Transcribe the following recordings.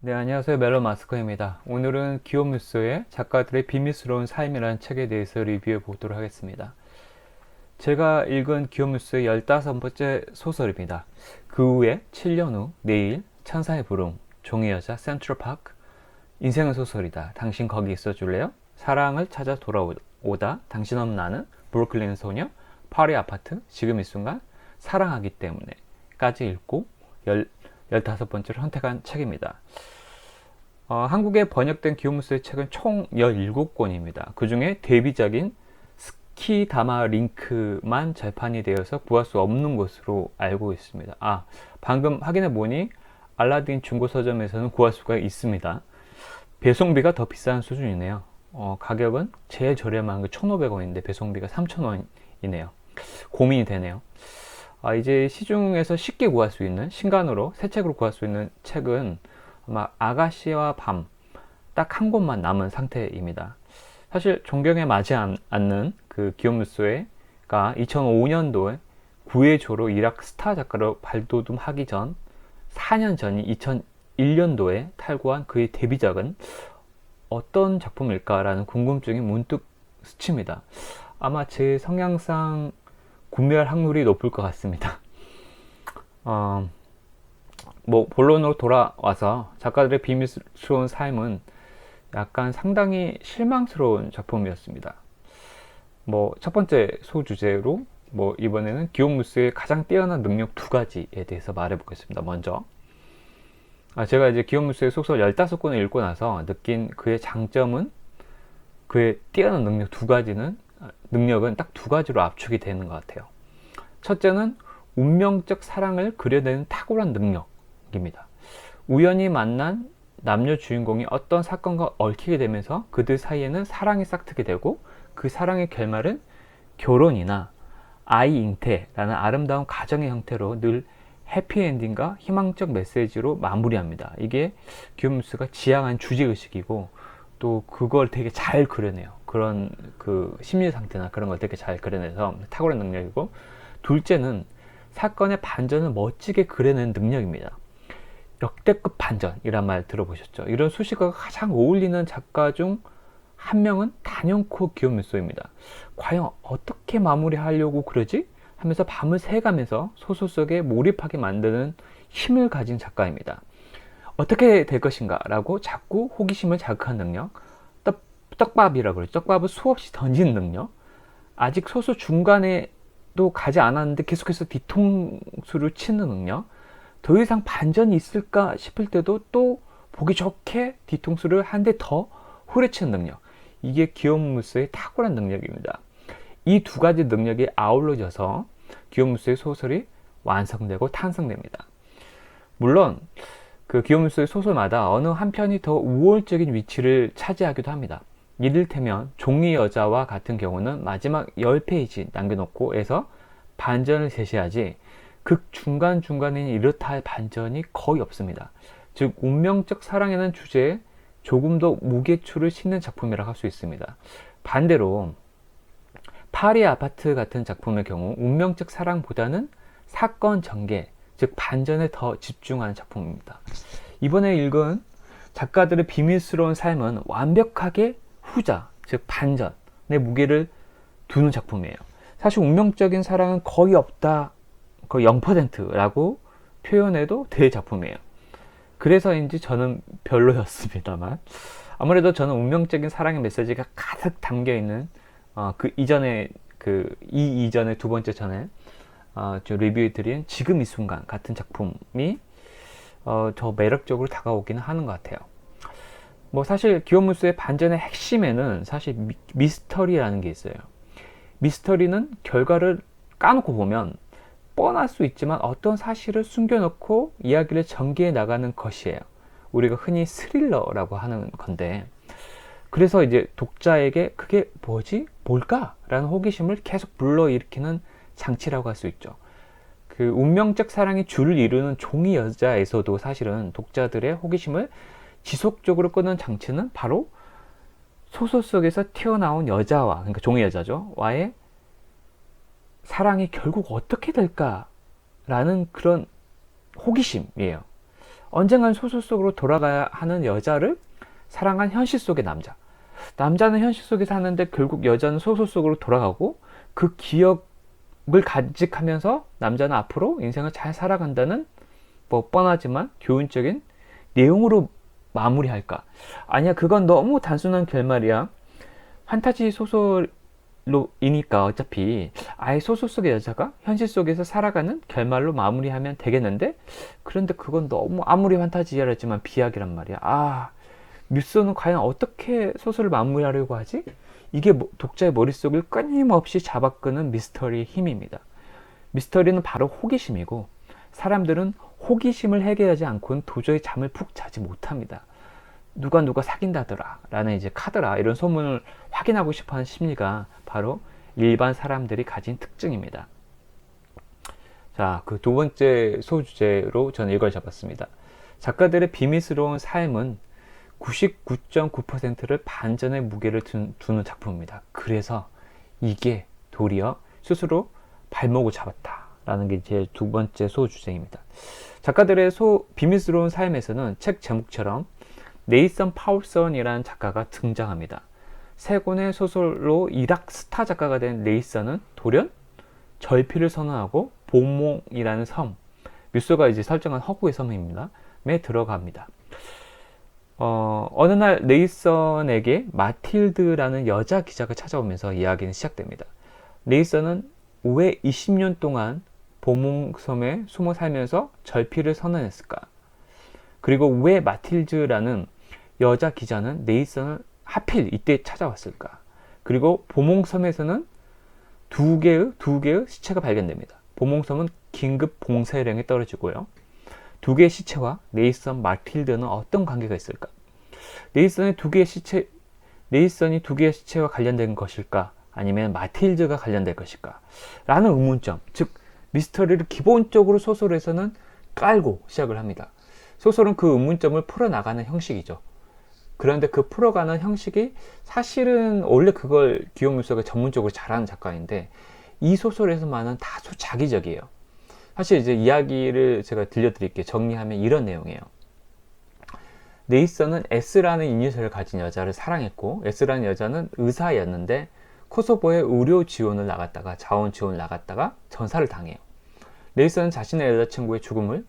네, 안녕하세요. 멜로 마스커입니다. 오늘은 기욤무스의 작가들의 비밀스러운 삶이라는 책에 대해서 리뷰해 보도록 하겠습니다. 제가 읽은 기욤무스의 15번째 소설입니다. 그 후에 7년 후, 내일, 천사의 부름, 종이 여자, 센트럴파크, 인생은 소설이다. 당신 거기 있어 줄래요? 사랑을 찾아 돌아오다. 당신 없는 나는, 브루클린 소녀, 파리 아파트, 지금 이 순간, 사랑하기 때문에까지 읽고 15번째로 선택한 책입니다. 한국에 번역된 기욤무스의 책은 총 17권입니다. 그 중에 데뷔작인 스키다마 링크만 절판이 되어서 구할 수 없는 것으로 알고 있습니다. 방금 확인해 보니 알라딘 중고 서점에서는 구할 수가 있습니다. 배송비가 더 비싼 수준이네요. 가격은 제일 저렴한 게 1,500원인데 배송비가 3,000원이네요. 고민이 되네요. 이제 시중에서 쉽게 구할 수 있는, 신간으로 새 책으로 구할 수 있는 책은 아마 아가씨와 밤 딱 한 권만 남은 상태입니다. 사실 존경에 맞지 않는 그 기욤무스가 2005년도에 구해조로 이락 스타 작가로 발돋움하기 전 4년 전인 2001년도에 탈고한 그의 데뷔작은 어떤 작품일까라는 궁금증이 문득 스칩니다. 아마 제 성향상 구매할 확률이 높을 것 같습니다. 본론으로 돌아와서 작가들의 비밀스러운 삶은 약간 상당히 실망스러운 작품이었습니다. 첫 번째 소주제로 이번에는 기욤무스의 가장 뛰어난 능력 두 가지에 대해서 말해보겠습니다. 먼저 제가 이제 기욤무스의 소설 15권을 읽고 나서 느낀 그의 장점은, 그의 뛰어난 능력은 딱 두 가지로 압축이 되는 것 같아요. 첫째는 운명적 사랑을 그려내는 탁월한 능력입니다. 우연히 만난 남녀 주인공이 어떤 사건과 얽히게 되면서 그들 사이에는 사랑이 싹트게 되고, 그 사랑의 결말은 결혼이나 아이 잉태라는 아름다운 가정의 형태로 늘 해피엔딩과 희망적 메시지로 마무리합니다. 이게 기욤무스가 지향한 주제의식이고, 또 그걸 되게 잘 그려내요. 그런 그 심리 상태나 그런 걸 되게 잘 그려내서 탁월한 능력이고, 둘째는 사건의 반전을 멋지게 그려내는 능력입니다. 역대급 반전이란 말 들어보셨죠? 이런 수식어가 가장 어울리는 작가 중 한 명은 단연코 기욤무스입니다. 과연 어떻게 마무리하려고 그러지? 하면서 밤을 새가면서 소설 속에 몰입하게 만드는 힘을 가진 작가입니다. 어떻게 될 것인가 라고 자꾸 호기심을 자극한 능력, 떡밥이라고 그러죠. 떡밥을 수없이 던지는 능력, 아직 소설 중간에도 가지 않았는데 계속해서 뒤통수를 치는 능력, 더 이상 반전이 있을까 싶을 때도 또 보기 좋게 뒤통수를 한 대 더 후려치는 능력, 이게 기욤무스의 탁월한 능력입니다. 이 두 가지 능력이 아울러져서 기욤무스의 소설이 완성되고 탄생됩니다. 물론 그 기욤무스의 소설마다 어느 한 편이 더 우월적인 위치를 차지하기도 합니다. 이를테면 종이 여자와 같은 경우는 마지막 10페이지 남겨놓고 해서 반전을 제시하지, 극 중간중간에 이렇다 할 반전이 거의 없습니다. 즉 운명적 사랑이라는 주제에 조금 더 무게추를 싣는 작품이라고 할 수 있습니다. 반대로 파리 아파트 같은 작품의 경우 운명적 사랑보다는 사건 전개, 즉 반전에 더 집중하는 작품입니다. 이번에 읽은 작가들의 비밀스러운 삶은 완벽하게 후자, 즉 반전의 무게를 두는 작품이에요. 사실 운명적인 사랑은 거의 없다, 거의 0%라고 표현해도 될 작품이에요. 그래서인지 저는 별로였습니다만, 아무래도 저는 운명적인 사랑의 메시지가 가득 담겨있는 이 이전에 두 번째 전에 리뷰해드린 지금 이 순간 같은 작품이 더 매력적으로 다가오기는 하는 것 같아요. 사실 기욤무스의 반전의 핵심에는 사실 미스터리라는 게 있어요. 미스터리는 결과를 까놓고 보면 뻔할 수 있지만 어떤 사실을 숨겨놓고 이야기를 전개해 나가는 것이에요. 우리가 흔히 스릴러라고 하는 건데, 그래서 이제 독자에게 그게 뭐지? 뭘까? 라는 호기심을 계속 불러일으키는 장치라고 할 수 있죠. 그 운명적 사랑이 줄을 이루는 종이 여자에서도 사실은 독자들의 호기심을 지속적으로 끄는 장치는 바로 소설 속에서 튀어나온 여자와, 그러니까 종이 여자죠, 와의 사랑이 결국 어떻게 될까라는 그런 호기심이에요. 언젠간 소설 속으로 돌아가야 하는 여자를 사랑한 현실 속의 남자. 남자는 현실 속에 사는데 결국 여자는 소설 속으로 돌아가고 그 기억을 간직하면서 남자는 앞으로 인생을 잘 살아간다는 뭐 뻔하지만 교훈적인 내용으로 마무리할까? 아니야, 그건 너무 단순한 결말이야. 판타지 소설로이니까 어차피 아예 소설 속의 여자가 현실 속에서 살아가는 결말로 마무리하면 되겠는데, 그런데 그건 너무 아무리 판타지라지만 비약이란 말이야. 뮤소는 과연 어떻게 소설을 마무리하려고 하지? 이게 독자의 머릿속을 끊임없이 잡아끄는 미스터리의 힘입니다. 미스터리는 바로 호기심이고, 사람들은 호기심을 해결하지 않고는 도저히 잠을 푹 자지 못합니다. 누가 사귄다더라 라는 이제 카더라 이런 소문을 확인하고 싶어하는 심리가 바로 일반 사람들이 가진 특징입니다. 자, 그 두 번째 소주제로 저는 이걸 잡았습니다. 작가들의 비밀스러운 삶은 99.9%를 반전의 무게를 두는 작품입니다. 그래서 이게 도리어 스스로 발목을 잡았다 라는 게 제 두 번째 소주제입니다. 작가들의 비밀스러운 삶에서는 책 제목처럼 네이선 파울슨이라는 작가가 등장합니다. 세 권의 소설로 일학 스타 작가가 된 네이선은 돌연 절필을 선언하고 보몽이라는 섬, 뮤소가 이제 설정한 허구의 섬입니다. 에 들어갑니다. 어느 날 네이선에게 마틸드라는 여자 기자가 찾아오면서 이야기는 시작됩니다. 네이선은 왜 20년 동안 보몽섬에 숨어 살면서 절필을 선언했을까? 그리고 왜 마틸드라는 여자 기자는 네이선을 하필 이때 찾아왔을까? 그리고 보몽섬에서는 두 개의 시체가 발견됩니다. 보몽섬은 긴급 봉쇄령에 떨어지고요. 두 개의 시체와 네이선, 마틸드는 어떤 관계가 있을까? 네이선이 두 개의 시체와 관련된 것일까? 아니면 마틸드가 관련된 것일까? 라는 의문점, 즉 미스터리를 기본적으로 소설에서는 깔고 시작을 합니다. 소설은 그 의문점을 풀어나가는 형식이죠. 그런데 그 풀어가는 형식이 사실은 원래 그걸 기욤 뮤소가 전문적으로 잘하는 작가인데 이 소설에서만은 다소 자기적이에요. 사실 이제 이야기를 제가 들려드릴게요. 정리하면 이런 내용이에요. 네이선은 S라는 이니셜을 가진 여자를 사랑했고, S라는 여자는 의사였는데 코소보에 의료 지원을 나갔다가 자원 지원을 나갔다가 전사를 당해요. 네이선은 자신의 여자친구의 죽음을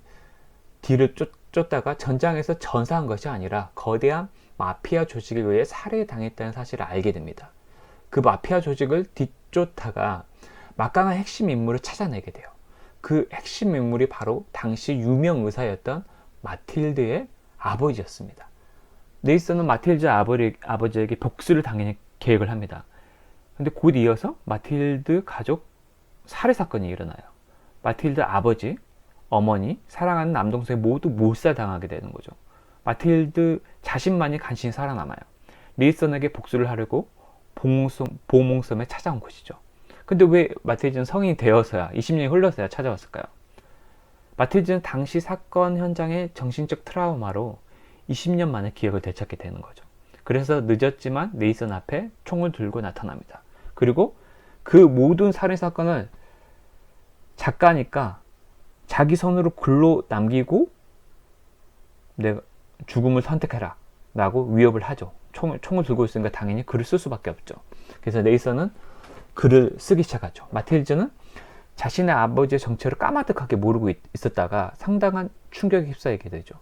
뒤를 쫓다가 전장에서 전사한 것이 아니라 거대한 마피아 조직에 의해 살해당했다는 사실을 알게 됩니다. 그 마피아 조직을 뒤쫓다가 막강한 핵심 인물을 찾아내게 돼요. 그 핵심 인물이 바로 당시 유명 의사였던 마틸드의 아버지였습니다. 네이선은 마틸드 아버지에게 복수를 당연히 계획을 합니다. 근데 곧 이어서 마틸드 가족 살해 사건이 일어나요. 마틸드 아버지, 어머니, 사랑하는 남동생 모두 몰살당하게 되는 거죠. 마틸드 자신만이 간신히 살아남아요. 네이선에게 복수를 하려고 보몽섬에 찾아온 것이죠. 근데 왜 마틸드는 성인이 되어서야 20년이 흘러서야 찾아왔을까요? 마틸드는 당시 사건 현장의 정신적 트라우마로 20년 만에 기억을 되찾게 되는 거죠. 그래서 늦었지만 네이선 앞에 총을 들고 나타납니다. 그리고 그 모든 살인 사건을 작가니까 자기 손으로 글로 남기고 내가 죽음을 선택해라 라고 위협을 하죠. 총을 들고 있으니까 당연히 글을 쓸 수밖에 없죠. 그래서 네이선은 글을 쓰기 시작하죠. 마틸드는 자신의 아버지의 정체를 까마득하게 모르고 있었다가 상당한 충격에 휩싸이게 되죠.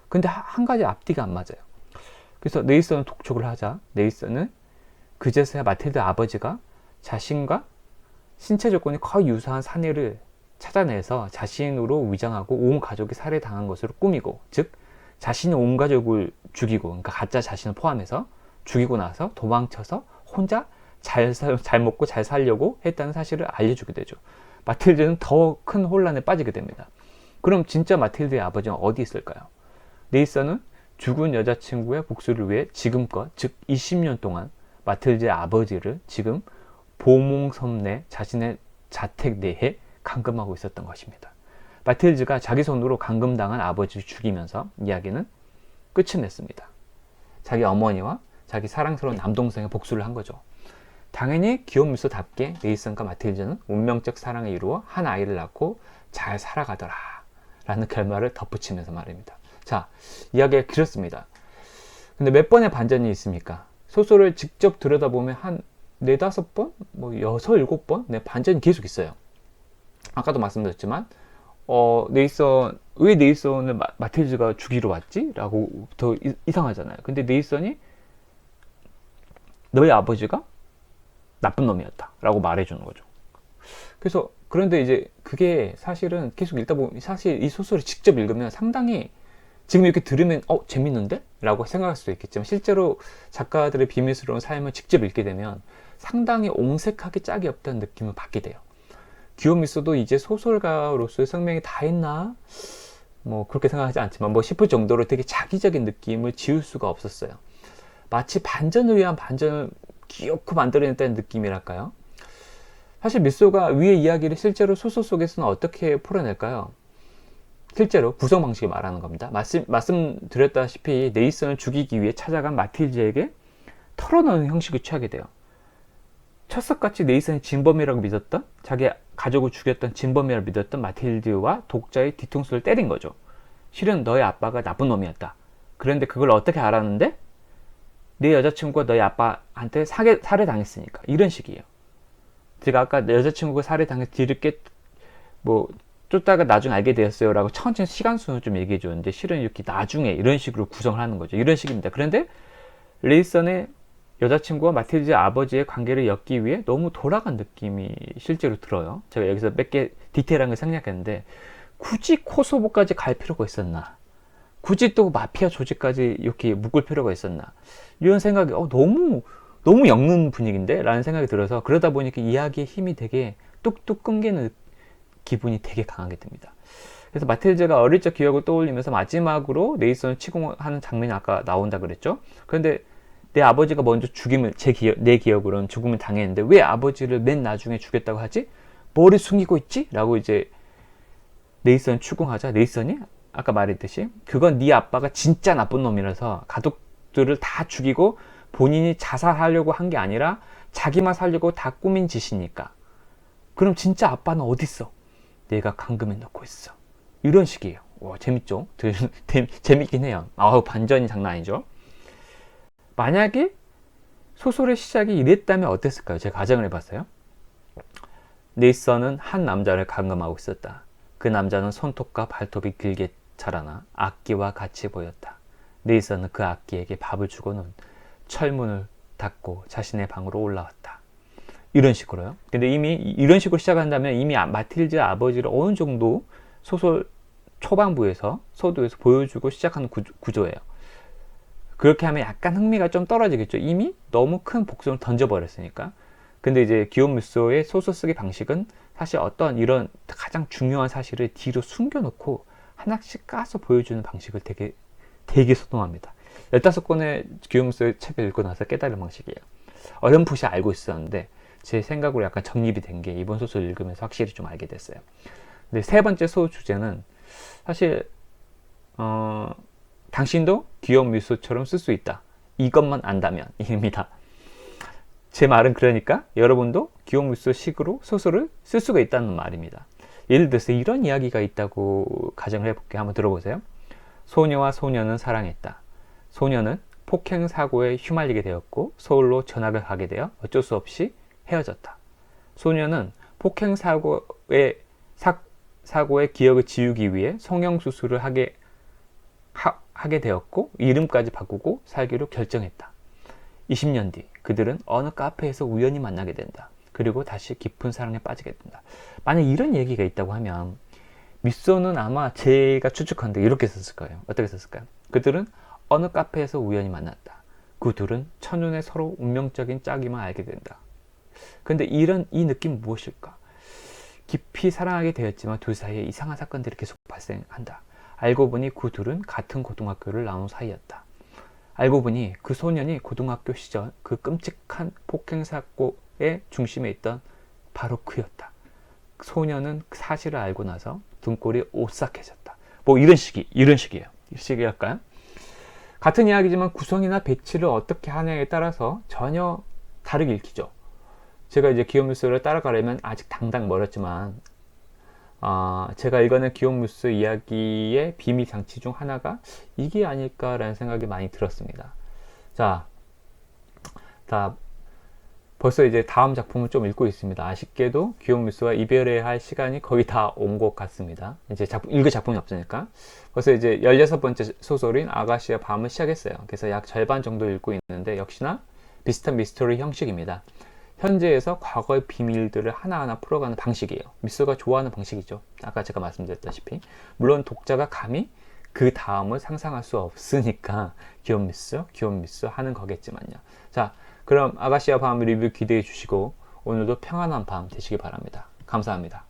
근데 한 가지 앞뒤가 안 맞아요. 그래서 네이선은 독촉을 하자 네이선은 그제서야 마틸드 아버지가 자신과 신체 조건이 거의 유사한 사내를 찾아내서 자신으로 위장하고 온 가족이 살해당한 것으로 꾸미고, 즉 자신이 온 가족을 죽이고, 그러니까 가짜 자신을 포함해서 죽이고 나서 도망쳐서 혼자 잘 먹고 잘 살려고 했다는 사실을 알려주게 되죠. 마틸드는 더 큰 혼란에 빠지게 됩니다. 그럼 진짜 마틸드의 아버지는 어디 있을까요? 네이선은 죽은 여자친구의 복수를 위해 지금껏, 즉 20년 동안 마틸드의 아버지를 지금 보몽섬 내 자신의 자택 내에 감금하고 있었던 것입니다. 마틸드가 자기 손으로 감금당한 아버지를 죽이면서 이야기는 끝을 냈습니다. 자기 어머니와 자기 사랑스러운 남동생의 복수를 한 거죠. 당연히 기욤 뮤소답게 네이선과 마틸드는 운명적 사랑을 이루어 한 아이를 낳고 잘 살아가더라 라는 결말을 덧붙이면서 말입니다. 자, 이야기가 길었습니다. 근데 몇 번의 반전이 있습니까? 소설을 직접 들여다보면 한 4, 5번? 뭐 6, 7번? 네, 반전이 계속 있어요. 아까도 말씀드렸지만 왜 네이선을 마틸즈가 죽이러 왔지? 라고 더 이상하잖아요. 근데 네이선이 너희 아버지가 나쁜 놈이었다 라고 말해주는 거죠. 그래서 그런데 이제 그게 사실은 계속 읽다 보면 사실 이 소설을 직접 읽으면 상당히 지금 이렇게 들으면 재밌는데? 라고 생각할 수도 있겠지만 실제로 작가들의 비밀스러운 삶을 직접 읽게 되면 상당히 옹색하게 짝이 없다는 느낌을 받게 돼요. 기요미소도 이제 소설가로서의 생명이 다 했나? 뭐 그렇게 생각하지 않지만 뭐 싶을 정도로 되게 자기적인 느낌을 지울 수가 없었어요. 마치 반전을 위한 반전을 귀엽고 만들어냈다는 느낌이랄까요? 사실 미소가 위의 이야기를 실제로 소설 속에서는 어떻게 풀어낼까요? 실제로 구성 방식을 말하는 겁니다. 말씀드렸다시피 네이선을 죽이기 위해 찾아간 마틸즈에게 털어놓는 형식을 취하게 돼요. 철석같이 네이선이 진범이라고 믿었던, 자기 가족을 죽였던 진범이라고 믿었던 마틸드와 독자의 뒤통수를 때린 거죠. 실은 너희 아빠가 나쁜 놈이었다. 그런데 그걸 어떻게 알았는데? 내 여자친구가 너희 아빠한테 살해당했으니까. 이런 식이에요. 제가 아까 내 여자친구가 살해당해서 뒤를 쫓다가 나중에 알게 되었어요 라고 천천히 시간순을 좀 얘기해 줬는데 실은 이렇게 나중에 이런 식으로 구성을 하는 거죠. 이런 식입니다. 그런데 레이선의 여자친구와 마틸드 아버지의 관계를 엮기 위해 너무 돌아간 느낌이 실제로 들어요. 제가 여기서 몇 개 디테일한 걸 생략했는데 굳이 코소보까지 갈 필요가 있었나? 굳이 또 마피아 조직까지 이렇게 묶을 필요가 있었나? 이런 생각이 너무 엮는 분위기인데? 라는 생각이 들어서 그러다 보니까 이야기의 힘이 되게 뚝뚝 끊기는 기분이 되게 강하게 듭니다. 그래서 마틸드가 어릴 적 기억을 떠올리면서 마지막으로 네이선을 치공하는 장면이 아까 나온다 그랬죠. 그런데 내 아버지가 먼저 내 기억으로는 죽음을 당했는데 왜 아버지를 맨 나중에 죽였다고 하지? 뭐를 숨기고 있지? 라고 이제 네이선을 추궁하자 네이선이 아까 말했듯이 그건 네 아빠가 진짜 나쁜 놈이라서 가족들을 다 죽이고 본인이 자살하려고 한 게 아니라 자기만 살려고 다 꾸민 짓이니까. 그럼 진짜 아빠는 어딨어? 내가 감금해 놓고 있어. 이런 식이에요. 와, 재밌죠? 재밌긴 해요. 반전이 장난 아니죠? 만약에 소설의 시작이 이랬다면 어땠을까요? 제가 가정을 해봤어요. 네이선은 한 남자를 감금하고 있었다. 그 남자는 손톱과 발톱이 길게 자라나 악기와 같이 보였다. 네이선은 그 악기에게 밥을 주고는 철문을 닫고 자신의 방으로 올라왔다. 이런 식으로요. 근데 이미 이런 식으로 시작한다면 이미 마틸드 아버지를 어느 정도 소설 초반부에서 서두에서 보여주고 시작하는 구조예요. 그렇게 하면 약간 흥미가 좀 떨어지겠죠. 이미 너무 큰 복선을 던져버렸으니까. 근데 이제 기욤 무소의 소설 쓰기 방식은 사실 어떤 이런 가장 중요한 사실을 뒤로 숨겨놓고 하나씩 까서 보여주는 방식을 되게 선호합니다. 15권의 기욤 무소의 책을 읽고 나서 깨달은 방식이에요. 어렴풋이 알고 있었는데 제 생각으로 약간 정립이 된 게 이번 소설 읽으면서 확실히 좀 알게 됐어요. 근데 세 번째 소설 주제는 사실 당신도 기욤 무소처럼 쓸 수 있다. 이것만 안다면 입니다. 제 말은 그러니까 여러분도 기욤 무소 식으로 소설을 쓸 수가 있다는 말입니다. 예를 들어서 이런 이야기가 있다고 가정을 해볼게요. 한번 들어보세요. 소녀와 소녀는 사랑했다. 소녀는 폭행 사고에 휘말리게 되었고 서울로 전학을 가게 되어 어쩔 수 없이 헤어졌다. 소녀는 폭행 사고의 기억을 지우기 위해 성형수술을 하게 되었고 이름까지 바꾸고 살기로 결정했다. 20년 뒤 그들은 어느 카페에서 우연히 만나게 된다. 그리고 다시 깊은 사랑에 빠지게 된다. 만약 이런 얘기가 있다고 하면 미소는 아마 제가 추측하는데 이렇게 썼을 거예요. 어떻게 썼을까요? 그들은 어느 카페에서 우연히 만났다. 그 둘은 첫눈에 서로 운명적인 짝임을 알게 된다. 근데 이 느낌은 무엇일까? 깊이 사랑하게 되었지만 둘 사이에 이상한 사건들이 계속 발생한다. 알고 보니 그 둘은 같은 고등학교를 나온 사이였다. 알고 보니 그 소년이 고등학교 시절 그 끔찍한 폭행 사고의 중심에 있던 바로 그였다. 소년은 그 사실을 알고 나서 등골이 오싹해졌다. 뭐 이런 식이에요. 이런 식이랄까요? 같은 이야기지만 구성이나 배치를 어떻게 하냐에 따라서 전혀 다르게 읽히죠. 제가 이제 기욤 무소를 따라가려면 아직 당당 멀었지만 제가 읽어낸 기욤무스 이야기의 비밀 장치 중 하나가 이게 아닐까라는 생각이 많이 들었습니다. 자, 다 벌써 이제 다음 작품을 좀 읽고 있습니다. 아쉽게도 기욤무스와 이별해야 할 시간이 거의 다 온 것 같습니다. 이제 읽을 작품이 없으니까. 벌써 이제 16번째 소설인 아가씨의 밤을 시작했어요. 그래서 약 절반 정도 읽고 있는데 역시나 비슷한 미스터리 형식입니다. 현재에서 과거의 비밀들을 하나하나 풀어가는 방식이에요. 미소가 좋아하는 방식이죠. 아까 제가 말씀드렸다시피. 물론 독자가 감히 그 다음을 상상할 수 없으니까 기욤미스 하는 거겠지만요. 자, 그럼 아가씨와 밤 리뷰 기대해 주시고 오늘도 평안한 밤 되시기 바랍니다. 감사합니다.